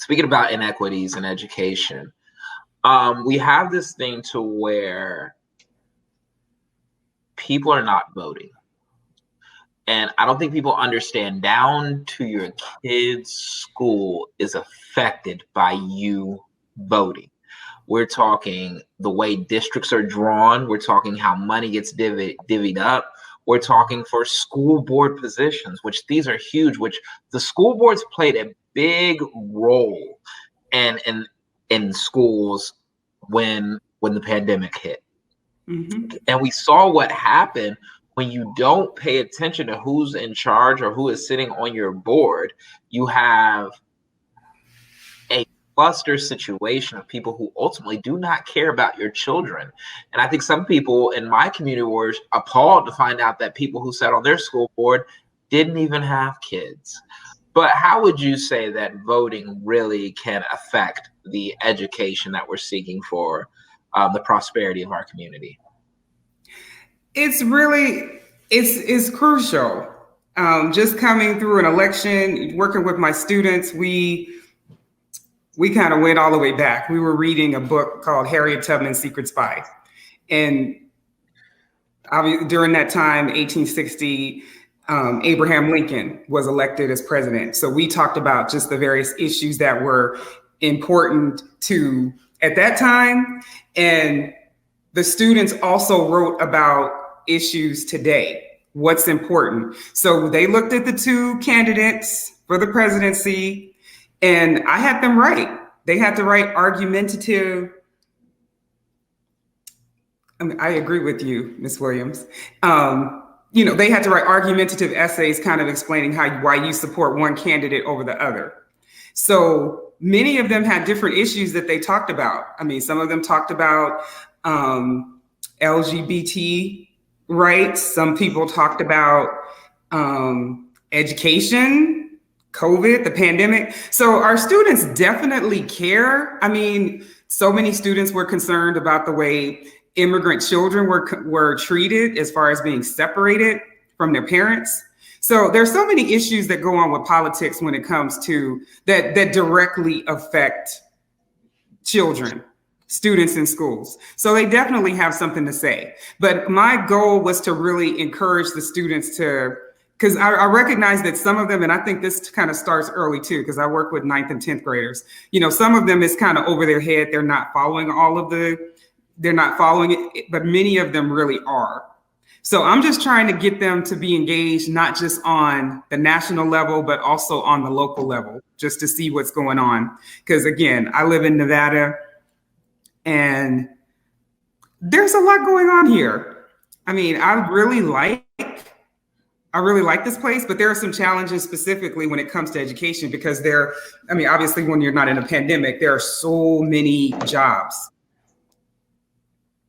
speaking about inequities in education, we have this thing to where people are not voting. And I don't think people understand down to your kid's school is affected by you voting. We're talking the way districts are drawn. We're talking how money gets divvied up. We're talking for school board positions, which these are huge, which the school boards played a big role in schools when the pandemic hit. Mm-hmm. And we saw what happened when you don't pay attention to who's in charge or who is sitting on your board. You have a cluster situation of people who ultimately do not care about your children. And I think some people in my community were appalled to find out that people who sat on their school board didn't even have kids. But how would you say that voting really can affect the education that we're seeking for the prosperity of our community? It's crucial. Just coming through an election, working with my students, we kind of went all the way back. We were reading a book called Harriet Tubman's Secret Spy. And during that time, 1860, Abraham Lincoln was elected as president. So we talked about just the various issues that were important to at that time. And the students also wrote about issues today. What's important? So they looked at the two candidates for the presidency, and I had them write. They had to write argumentative. I agree with you, Ms. Williams. They had to write argumentative essays kind of explaining why you support one candidate over the other. So many of them had different issues that they talked about. I mean, some of them talked about LGBT rights. Some people talked about education, COVID, the pandemic. So our students definitely care. I mean, so many students were concerned about the way immigrant children were treated as far as being separated from their parents. So there's so many issues that go on with politics when it comes to that directly affect children, students in schools. So they definitely have something to say. But my goal was to really encourage the students because I recognize that some of them, and I think this kind of starts early too, because I work with 9th and 10th graders, some of them is kind of over their head. They're not following it, but many of them really are. So I'm just trying to get them to be engaged, not just on the national level, but also on the local level, just to see what's going on. Because again, I live in Nevada and there's a lot going on here. I mean, I really like this place, but there are some challenges specifically when it comes to education because obviously when you're not in a pandemic, there are so many jobs.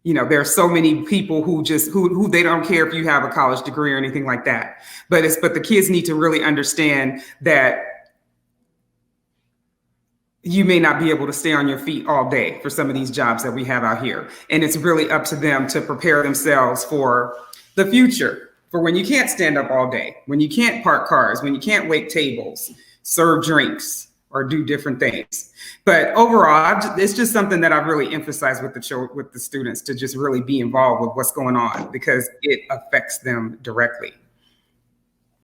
There are so many people who they don't care if you have a college degree or anything like that. But the kids need to really understand that you may not be able to stay on your feet all day for some of these jobs that we have out here. And it's really up to them to prepare themselves for the future, for when you can't stand up all day, when you can't park cars, when you can't wait tables, serve drinks, or do different things. But overall, it's just something that I've really emphasized with the students to just really be involved with what's going on because it affects them directly.